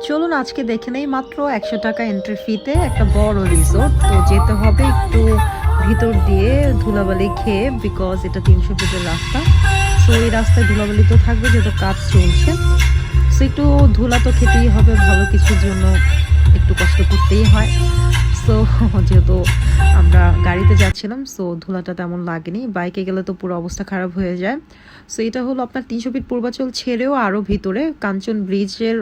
চলুন আজকে দেখে নেই মাত্র 100 টাকা এন্ট্রি ফিতে একটা বড় রিসোর্ট। তো যেতে হবে একটু ভিতর দিয়ে ধুলাবালি খেয়ে, বিকজ এটা 300 ফিটের রাস্তা। সো এই রাস্তায় ধুলাবালি তো থাকবে যেহেতু কাজ চলছে। সো একটু ধুলা তো খেতেই হবে, ভালো কিছুর জন্য একটু কষ্ট করতেই হয়। সো যেহেতু আমরা গাড়িতে যাচ্ছিলাম, সো ধুলাটা তেমন লাগেনি, বাইকে গেলে তো পুরো অবস্থা খারাপ হয়ে যায়। সো এটা হলো আপনার 300 ফিট পূর্বাচল ছেড়েও আরও ভিতরে, কাঞ্চন ব্রিজের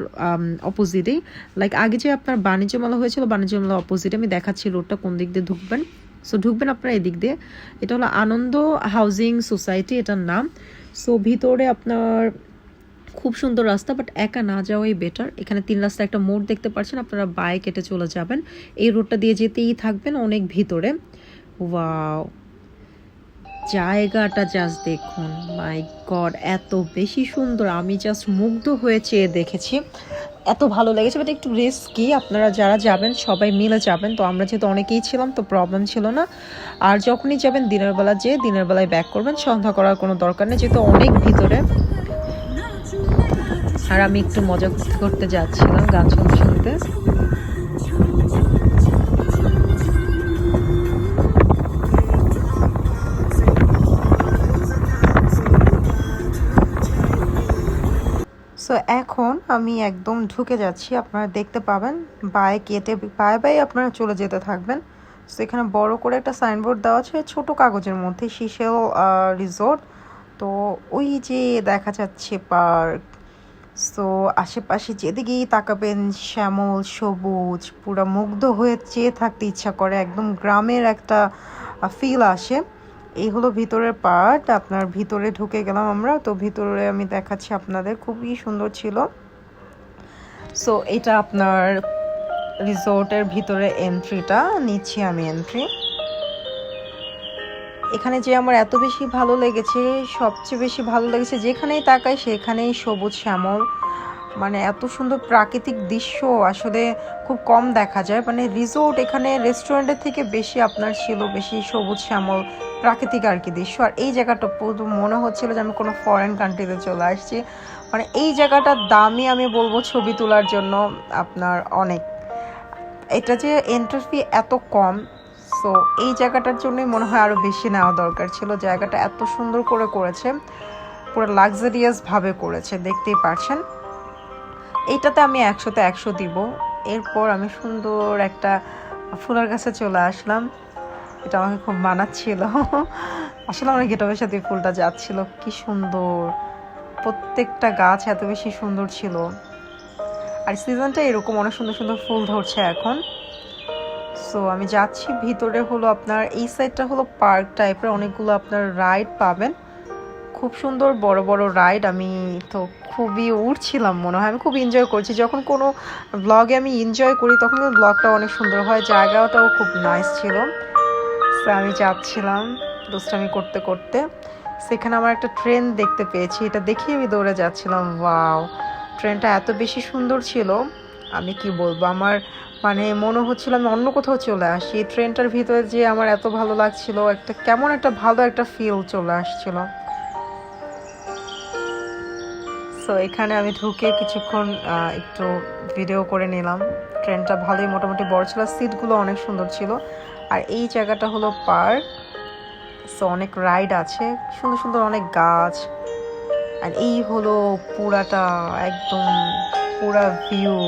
অপোজিটেই। লাইক আগে যে আপনার বাণিজ্য মেলা হয়েছিল, বাণিজ্য মেলা অপোজিটে আমি দেখাচ্ছি রোডটা কোন দিক দিয়ে ঢুকবেন। সো ঢুকবেন আপনারা এদিক দিয়ে। এটা হলো আনন্দ হাউজিং সোসাইটি এটার নাম। সো ভিতরে আপনার খুব সুন্দর রাস্তা, বাট একা না যাওয়াই বেটার। এখানে 3 রাস্তা একটা মোড় দেখতে পাচ্ছেন, আপনারা বাইক কেটে চলে যাবেন, এই রোডটা দিয়ে যেতেই থাকবেন অনেক ভিতরে। ওয়াও, জায়গাটা জাস্ট দেখুন, মাই গড এত বেশি সুন্দর, আমি জাস্ট মুগ্ধ হয়েছে দেখেছি, এত ভালো লেগেছে। বাট একটু রিস্কি, আপনারা যারা যাবেন সবাই মিলে যাবেন। তো আমরা যেহেতু অনেকেই ছিলাম তো প্রবলেম ছিল না। আর যখনই যাবেন দিনের বেলা যেয়ে দিনের বেলায় ব্যাক করবেন, সন্ধ্যা করার কোনো দরকার নেই যেহেতু অনেক ভিতরে। আর আমি একটু মজা করতে করতে যাচ্ছিলাম গান শুনতে শুনতে। সো এখন আমি একদম ঢুকে যাচ্ছি, আপনারা দেখতে পাবেন বাই কেটে বাই বাই আপনারা চলে যেতে থাকবেন। সো এখানে বড় করে একটা সাইনবোর্ড দেওয়া আছে ছোট কাগজের মধ্যে, সিশেল রিসোর্ট। তো ওই যে দেখা যাচ্ছে পার্ক। সো আশেপাশে যেদিকেই তাকাবেন শ্যামল সবুজ, পুরো মুগ্ধ হয়ে চেয়ে থাকতে ইচ্ছা করে, একদম গ্রামের একটা ফিল আসে। এই হলো ভিতরের পার্ট, আপনার ভিতরে ঢুকে গেলাম আমরা। তো ভিতরে আমি দেখাচ্ছি আপনাদের, খুবই সুন্দর ছিল। সো এটা আপনার রিসোর্টের ভিতরে এন্ট্রিটা নিচ্ছি আমি এন্ট্রি। এখানে যে আমার এত বেশি ভালো লেগেছে, সবচেয়ে বেশি ভালো লেগেছে যেখানেই তাকাই সেখানেই সবুজ শ্যামল, মানে এত সুন্দর প্রাকৃতিক দৃশ্য আসলে খুব কম দেখা যায়। মানে রিসোর্ট এখানে রেস্টুরেন্টের থেকে বেশি আপনার ছিল বেশি সবুজ শ্যামল প্রাকৃতিক আর কি দৃশ্য। আর এই জায়গাটা পুরো মনে হচ্ছিল যে আমি কোনো ফরেন কান্ট্রিতে চলে আসছি। মানে এই জায়গাটার দামই আমি বলবো ছবি তোলার জন্য আপনার অনেক। এটা যে এন্ট্রি ফি এত কম, সো এই জায়গাটার জন্যই মনে হয় আরও বেশি নেওয়া দরকার ছিল। জায়গাটা এত সুন্দর করে করেছে, পুরো লাক্সারিয়াস ভাবে করেছে, দেখতেই পারছেন। এইটাতে আমি 100তে 100 দিব। এরপর আমি সুন্দর একটা ফুলের কাছে চলে আসলাম, এটা আমাকে খুব মানাচ্ছিল। আসলে আমার গেটআপের সাথে ফুলটা যাচ্ছিল, কি সুন্দর, প্রত্যেকটা গাছ এত বেশি সুন্দর ছিল। আর সিজনটা এরকম অনেক সুন্দর সুন্দর ফুল ধরছে এখন। সো আমি যাচ্ছি ভিতরে, হলো আপনার এই সাইডটা হলো পার্ক টাইপের, অনেকগুলো আপনার রাইড পাবেন, খুব সুন্দর বড় বড় রাইড। আমি তো খুবই উঠছিলাম, মনে হয় আমি খুব এনজয় করছি। যখন কোনো ব্লগে আমি এনজয় করি তখন ব্লগটা অনেক সুন্দর হয়, জায়গাটাও খুব নাইস ছিল। সো আমি যাচ্ছিলাম দুষ্টামি করতে করতে, সেখানে আমার একটা ট্রেন দেখতে পেয়েছি, এটা দেখে আমি দৌড়ে যাচ্ছিলাম। ওয়াও, ট্রেনটা এত বেশি সুন্দর ছিল, আমি কি বলবো, আমার মানে মনে হচ্ছিল আমি অন্য কোথাও চলে আসি। ট্রেনটার ভিতরে যে আমার এত ভালো লাগছিল, একটা কেমন একটা ভালো একটা ফিল চলে আসছিল। সো এখানে আমি ঢুকে কিছুক্ষণ একটু ভিডিও করে নিলাম। ট্রেনটা ভালোই মোটামুটি বড় ছিল, সিটগুলো অনেক সুন্দর ছিল। আর এই জায়গাটা হলো পার্ক, সো অনেক রাইড আছে, সুন্দর সুন্দর অনেক গাছ। আর এই হলো পুরাটা একদম পুরা ভিউ।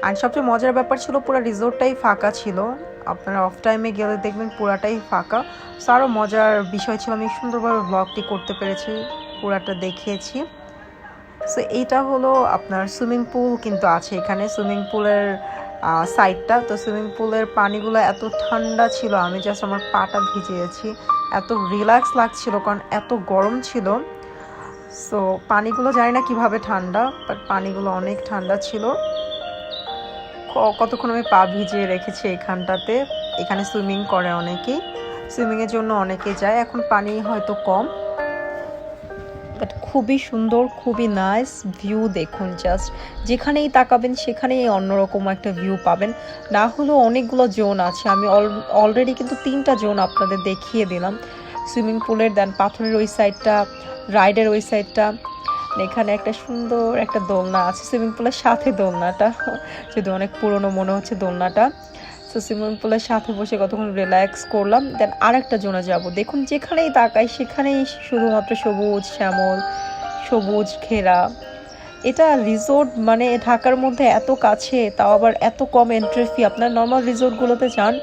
আর সবচেয়ে মজার ব্যাপার ছিল পুরো রিসোর্টটাই ফাঁকা ছিল, আপনারা অফ টাইমে গেলে দেখবেন পুরাটাই ফাঁকা। সো আরও মজার বিষয় ছিল, আমি সুন্দরভাবে ব্লগটি করতে পেরেছি, পুরাটা দেখিয়েছি। সো এইটা হলো আপনার সুইমিং পুল কিন্তু আছে এখানে, সুইমিং পুলের সাইডটা। তো সুইমিং পুলের পানিগুলো এত ঠান্ডা ছিল, আমি জাস্ট আমার পাটা ভিজিয়েছি, এত রিল্যাক্স লাগছিল কারণ এত গরম ছিল। সো পানিগুলো জানি না কিভাবে ঠান্ডা, বাট পানিগুলো অনেক ঠান্ডা ছিল। কতক্ষণ আমি পা ভিজিয়ে রেখেছি এখানটাতে। এখানে সুইমিং করে অনেকেই, সুইমিংয়ের জন্য অনেকে যায়, এখন পানি হয়তো কম, বাট খুবই সুন্দর, খুবই নাইস ভিউ। দেখুন জাস্ট যেখানেই তাকাবেন সেখানেই অন্যরকম একটা ভিউ পাবেন। না হলেও অনেকগুলো জোন আছে, আমি অলরেডি কিন্তু 3টা জোন আপনাদের দেখিয়ে দিলাম। সুইমিং পুলের, দেন পাথরের ওই সাইডটা, রাইডের ওই সাইডটা, এখানে একটা সুন্দর একটা দোলনা আছে, সুইমিং পুলের সাথে দোলনাটা, যদি অনেক পুরনো মনে হচ্ছে দোলনাটা। তো সুইমিং পুলের সাথে বসে কতক্ষণ রিল্যাক্স করলাম, দেন আরেকটা জোনে যাব। দেখুন যেখানেই তাকাই সেখানেই শুধুমাত্র সবুজ শ্যামল, সবুজ ঘেরা। এটা রিসোর্ট মানে ঢাকার মধ্যে এত কাছে, তাও আবার এত কম এন্ট্রি ফি। আপনার নর্মাল রিসোর্টগুলোতে যান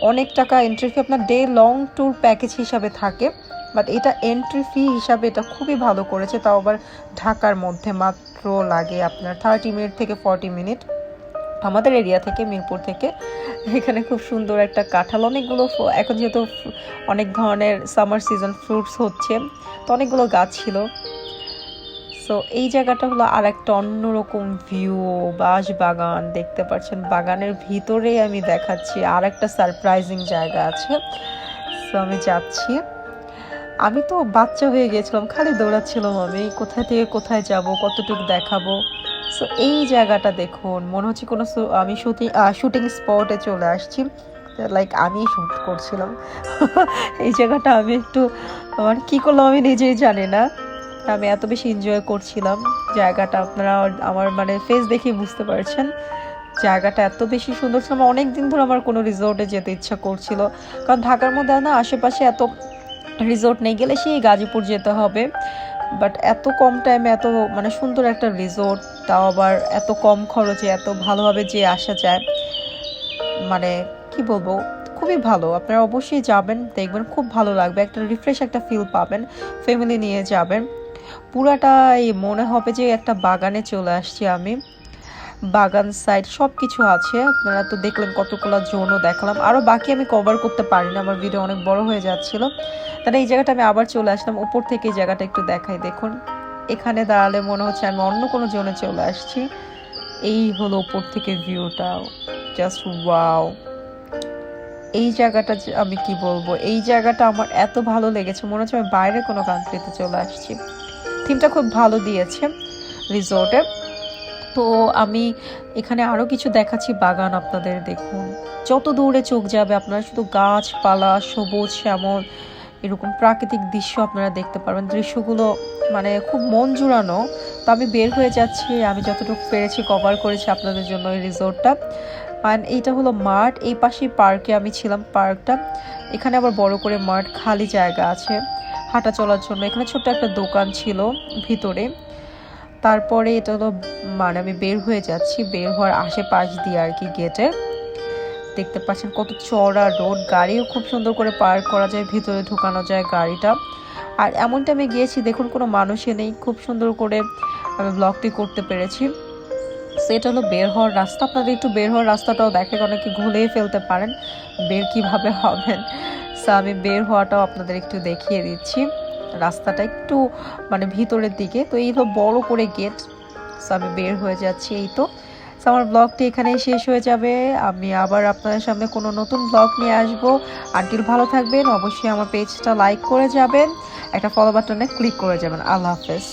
অনেক টাকা এন্ট্রি ফি, আপনার ডে লং ট্যুর প্যাকেজ হিসাবে থাকে, বাট এটা এন্ট্রি ফি হিসাবে এটা খুবই ভালো করেছে। তাও আবার ঢাকার মধ্যে মাত্র লাগে আপনার 30 মিনিট থেকে 40 মিনিট আমাদের এরিয়া থেকে, মিরপুর থেকে। এখানে খুব সুন্দর একটা কাঁঠাল, অনেকগুলো এখন যেহেতু অনেক ধরনের সামার সিজন ফ্রুটস হচ্ছে, তো অনেকগুলো গাছ ছিল। সো এই জায়গাটা হলো আর একটা অন্যরকম ভিউ, বাঁশ বাগান দেখতে পাচ্ছেন, বাগানের ভিতরে আমি দেখাচ্ছি আর একটা সারপ্রাইজিং জায়গা আছে। সো আমি যাচ্ছি, আমি তো বাচ্চা হয়ে গেছিলাম, খালি দৌড়াচ্ছিলাম আমি, কোথায় থেকে কোথায় যাব, কতটুকু দেখাবো। সো এই জায়গাটা দেখুন, মনে হচ্ছে কোনো আমি শুটিং স্পটে চলে আসছি, লাইক আমি শ্যুট করছিলাম। এই জায়গাটা আমি একটু মানে কী করলাম আমি নিজেই জানি না, আমি এত বেশি এনজয় করছিলাম জায়গাটা। আপনারা আমার মানে ফেস দেখেই বুঝতে পারছেন জায়গাটা এত বেশি সুন্দর ছিল। আমার অনেক দিন ধরে আমার কোনো রিসোর্টে যেতে ইচ্ছা করছিল, কারণ ঢাকার মধ্যে না আশেপাশে এত রিসোর্ট নেই, গেলে সেই গাজীপুর যেতে হবে। বাট এত কম টাইমে এত মানে সুন্দর একটা রিসোর্ট, তাও আবার এত কম খরচে এত ভালোভাবে যে আসা যায়, মানে কি বলবো, খুবই ভালো। আপনারা অবশ্যই যাবেন, দেখবেন খুব ভালো লাগবে, একটা রিফ্রেশ একটা ফিল পাবেন, ফ্যামিলি নিয়ে যাবেন। পুরাটাই মনে হবে যে একটা বাগানে চলে আসছি আমি, বাগান সাইড সব কিছু আছে। আপনারা তো দেখলেন কতগুলো জোনও দেখালাম, আরও বাকি আমি কভার করতে পারি না, আমার ভিডিও অনেক বড় হয়ে যাচ্ছিল। তাহলে এই জায়গাটা আমি আবার চলে আসলাম উপর থেকে, এই জায়গাটা একটু দেখাই। দেখুন এখানে দাঁড়ালে মনে হচ্ছে আমি অন্য কোনো জোনে চলে আসছি। এই হলো উপর থেকে ভিউটা, জাস্ট ওয়াও। এই জায়গাটা আমি কি বলবো, এই জায়গাটা আমার এত ভালো লেগেছে, মনে হচ্ছে আমি বাইরে কোনো কান্ট্রিতে চলে আসছি। থিমটা খুব ভালো দিয়েছে রিসোর্টে। তো আমি এখানে আরও কিছু দেখাচ্ছি বাগান আপনাদের, দেখুন যত দূরে চোখ যাবে আপনারা শুধু গাছপালা, সবুজ শ্যামল, এরকম প্রাকৃতিক দৃশ্য আপনারা দেখতে পারবেন। দৃশ্যগুলো মানে খুব মন জুড়ানো। তো আমি বের হয়ে যাচ্ছি, আমি যতটুকু পেরেছি কভার করেছি আপনাদের জন্য এই রিসোর্টটা। অ্যান্ড এইটা হলো মাঠ, এই পাশেই পার্কে আমি ছিলাম, পার্কটা এখানে আবার বড় করে মাঠ, খালি জায়গা আছে হাঁটা চলার জন্য। এখানে ছোট্ট একটা দোকান ছিল ভিতরে। তারপরে এটা হলো মানে আমি বের হয়ে যাচ্ছি, বের হওয়ার আশেপাশ দিয়ে আর কি, গেটের দেখতে পাচ্ছেন কত চড়া রোড, গাড়িও খুব সুন্দর করে পার্ক করা যায়, ভিতরে ঢুকানো যায় গাড়িটা। আর এমনটা আমি গিয়েছি দেখুন কোনো মানুষই নেই, খুব সুন্দর করে আমি ব্লগটি করতে পেরেছি। সেটা হলো বের হওয়ার রাস্তা, আপনাদের একটু বের হওয়ার রাস্তাটাও দেখেন, অনেকে ঘুলেই ফেলতে পারেন বের কিভাবে হবেন। সো আমি বের হওয়াটাও আপনাদের একটু দেখিয়ে দিচ্ছি, রাস্তাটা একটু মানে ভিতরের দিকে। তো এই হলো বড় করে গেট। সো আমি বের হয়ে যাচ্ছি, এই তো। সো আমার ব্লগটি এখানেই শেষ হয়ে যাবে, আমি আবার আপনাদের সামনে কোনো নতুন ব্লগ নিয়ে আসবো। আন্টিল ভালো থাকবেন, অবশ্যই আমার পেজটা লাইক করে যাবেন, একটা ফলো বাটনে ক্লিক করে যাবেন। আল্লাহ হাফেজ।